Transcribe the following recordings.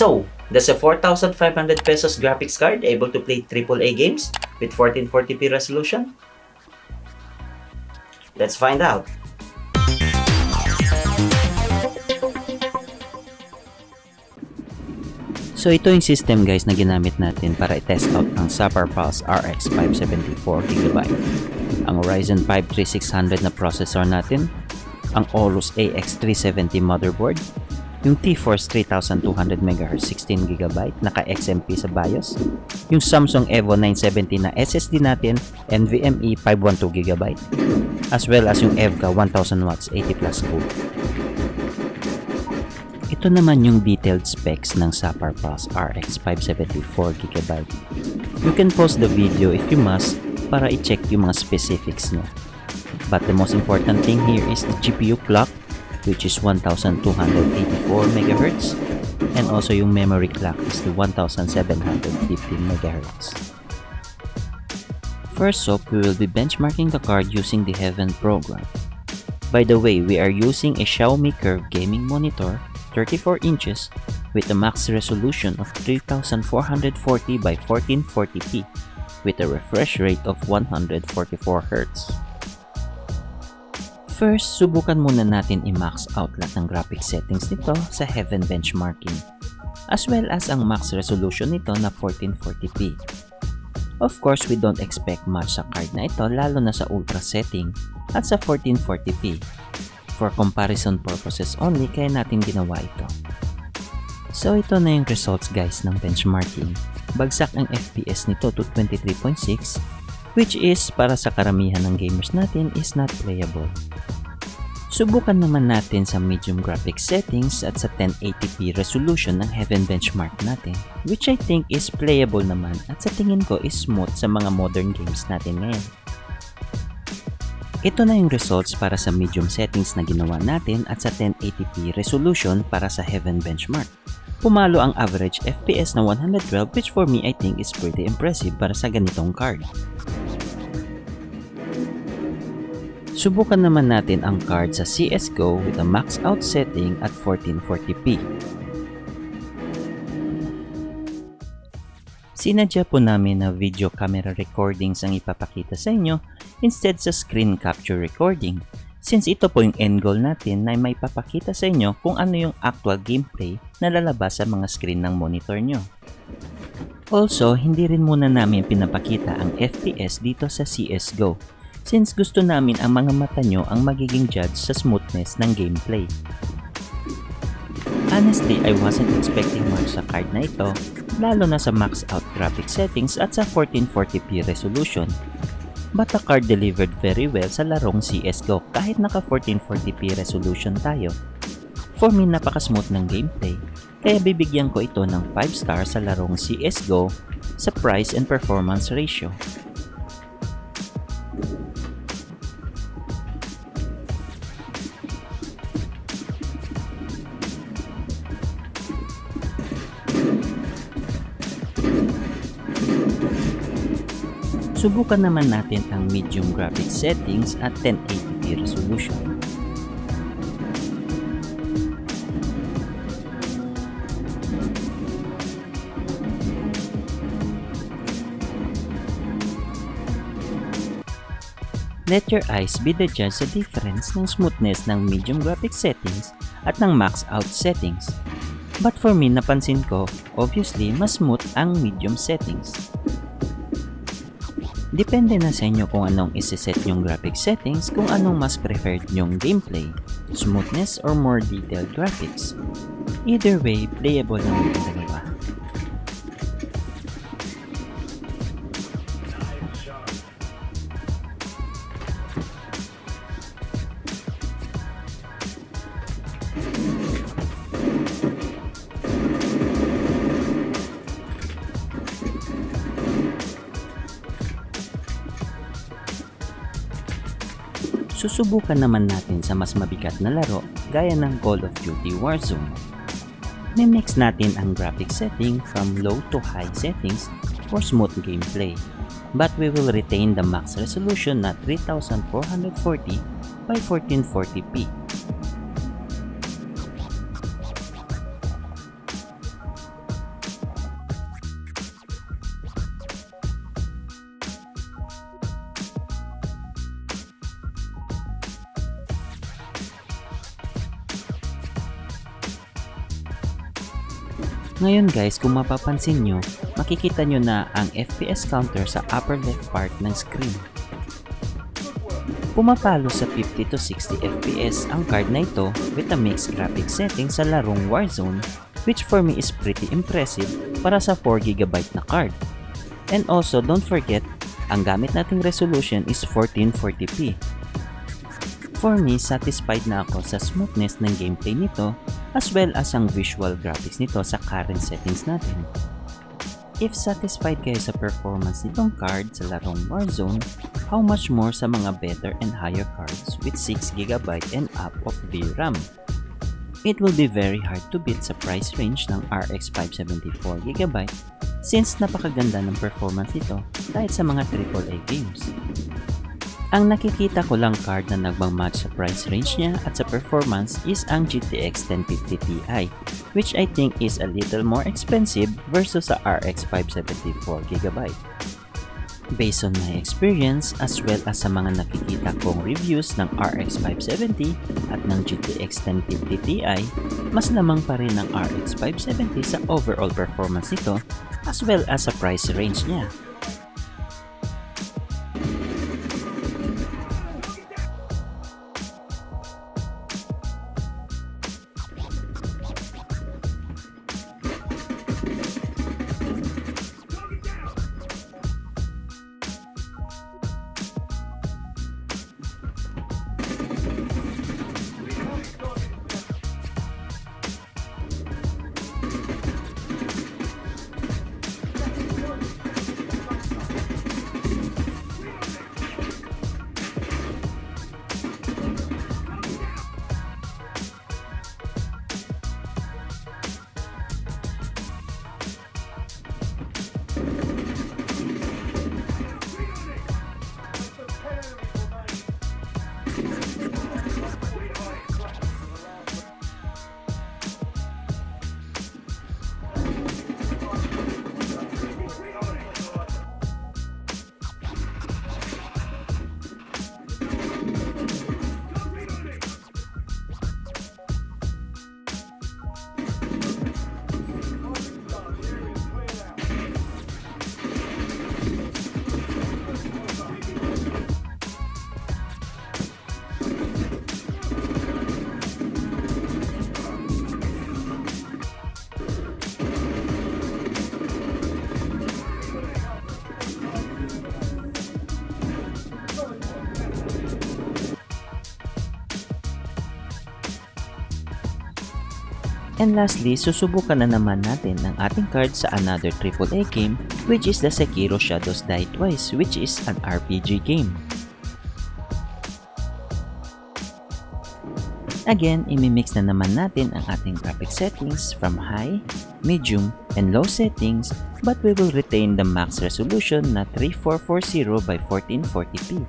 So, does a 4,500 pesos graphics card able to play AAA games with 1440p resolution? Let's find out. So ito yung system guys na ginamit natin para i-test out ang Sapphire Pulse RX 574GB. Ang Ryzen 5 3600 na processor natin, ang Aorus AX370 motherboard, yung T-Force 3200MHz 16GB naka-XMP sa BIOS, yung Samsung Evo 970 na SSD natin, NVMe 512GB, as well as yung EVGA 1000W 80+ code. Ito naman yung detailed specs ng Sapphire Pulse RX 574GB. You can pause the video if you must para i-check yung mga specifics niya. But the most important thing here is the GPU clock, which is 1284MHz, and also yung memory clock is the 1715MHz. First off, we will be benchmarking the card using the Heaven program. By the way, we are using a Xiaomi Curve gaming monitor 34 inches with a max resolution of 3440 by 1440p with a refresh rate of 144Hz. First, subukan muna natin i-max out lahat ng graphic settings nito sa Heaven benchmarking, as well as ang max resolution nito na 1440p. Of course, we don't expect much sa card na ito lalo na sa ultra setting at sa 1440p. For comparison purposes only, kaya natin ginawa ito. So ito na yung results guys ng benchmarking. Bagsak ang FPS nito to 23.6, which is para sa karamihan ng gamers natin is not playable. Subukan naman natin sa medium graphics settings at sa 1080p resolution ng Heaven benchmark natin, which I think is playable naman at sa tingin ko is smooth sa mga modern games natin ngayon. Ito na yung results para sa medium settings na ginawa natin at sa 1080p resolution para sa Heaven benchmark. Pumalo ang average FPS na 112, which for me I think is pretty impressive para sa ganitong card. Subukan naman natin ang card sa CSGO with a max out setting at 1440p. Sinadya po namin na video camera recordings ang ipapakita sa inyo instead sa screen capture recording, since ito po yung end goal natin na may papakita sa inyo kung ano yung actual gameplay na lalabas sa mga screen ng monitor nyo. Also, hindi rin muna namin pinapakita ang FPS dito sa CSGO, since gusto namin ang mga mata nyo ang magiging judge sa smoothness ng gameplay. Honestly, I wasn't expecting much sa card na ito, lalo na sa max out graphic settings at sa 1440p resolution. But the card delivered very well sa larong CSGO kahit naka 1440p resolution tayo. For me, napaka-smooth ng gameplay, kaya bibigyan ko ito ng 5 stars sa larong CSGO sa price and performance ratio. Subukan naman natin ang medium graphic settings at 1080p resolution. Let your eyes be the judge sa difference ng smoothness ng medium graphic settings at ng max out settings. But for me, napansin ko, obviously, mas smooth ang medium settings. Depende na sa inyo kung anong isiset yung graphic settings, kung anong mas preferred yung gameplay, smoothness or more detailed graphics. Either way, playable naman yung dalawa. Susubukan naman natin sa mas mabigat na laro gaya ng Call of Duty Warzone. Mimix natin ang graphic setting from low to high settings for smooth gameplay, but we will retain the max resolution na 3440 by 1440p. Ngayon guys, kung mapapansin nyo, makikita nyo na ang FPS counter sa upper left part ng screen. Pumapalo sa 50 to 60 FPS ang card na ito with a mixed graphics setting sa larong Warzone, which for me is pretty impressive para sa 4GB na card. And also, don't forget, ang gamit nating resolution is 1440p. For me, satisfied na ako sa smoothness ng gameplay nito as well as ang visual graphics nito sa current settings natin. If satisfied kayo sa performance nitong card sa larong Warzone, how much more sa mga better and higher cards with 6GB and up of VRAM. It will be very hard to beat sa price range ng RX 574GB since napakaganda ng performance nito kahit sa mga AAA games. Ang nakikita ko lang card na nagmang-match sa price range niya at sa performance is ang GTX 1050 Ti, which I think is a little more expensive versus sa RX 574GB. Based on my experience as well as sa mga nakikita kong reviews ng RX 570 at ng GTX 1050 Ti, mas lamang pa rin ang RX 570 sa overall performance nito as well as sa price range niya. And lastly, susubukan na naman natin ang ating card sa another AAA game which is the Sekiro Shadows Die Twice, which is an RPG game. Again, imimix na naman natin ang ating graphic settings from high, medium, and low settings, but we will retain the max resolution na 3440 by 1440p.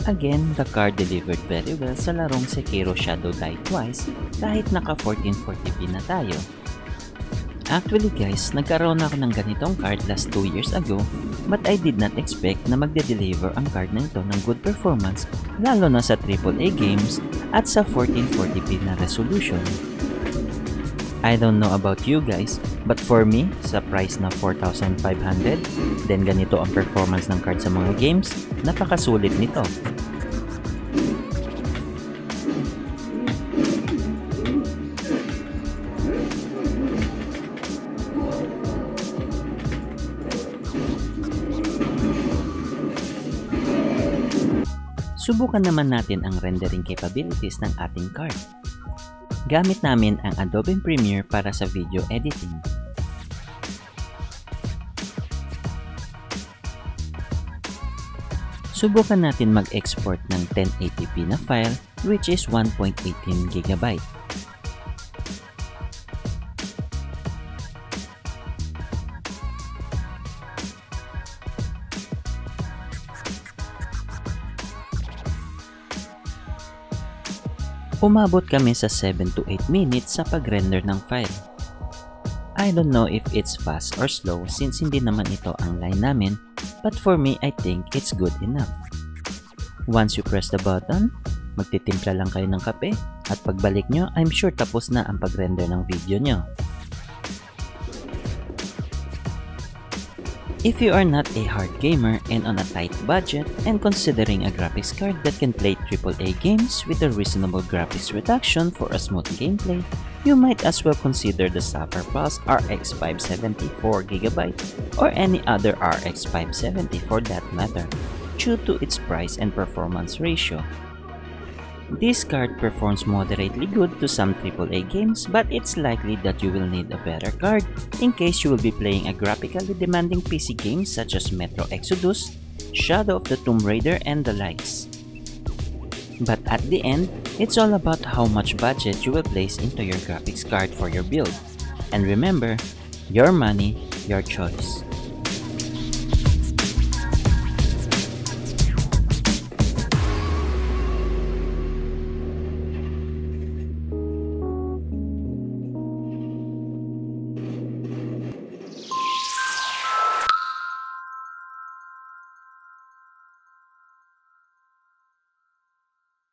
Again, the card delivered very well sa larong Sekiro Shadow Die Twice kahit naka 1440p na tayo. Actually guys, nagkaroon ako ng ganitong card last 2 years ago, but I did not expect na magde-deliver ang card na ito ng good performance lalo na sa AAA games at sa 1440p na resolution. I don't know about you guys, but for me, sa price na 4,500, then ganito ang performance ng card sa mga games, napakasulit nito. Subukan naman natin ang rendering capabilities ng ating card. Gamit namin ang Adobe Premiere para sa video editing. Subukan natin mag-export ng 1080p na file which is 1.18GB. Umabot kami sa 7 to 8 minutes sa pag-render ng file. I don't know if it's fast or slow since hindi naman ito ang line namin, but for me, I think it's good enough. Once you press the button, magtitimpla lang kayo ng kape, At pagbalik nyo, I'm sure tapos na ang pag-render ng video nyo. If you are not a hard gamer and on a tight budget and considering a graphics card that can play AAA games with a reasonable graphics reduction for a smooth gameplay, you might as well consider the Sapphire Pulse RX 570 4GB or any other RX 570 for that matter, due to its price and performance ratio. This card performs moderately good to some AAA games, but it's likely that you will need a better card in case you will be playing a graphically demanding PC games such as Metro Exodus, Shadow of the Tomb Raider, and the likes. But at the end, it's all about how much budget you will place into your graphics card for your build. And remember, your money, your choice.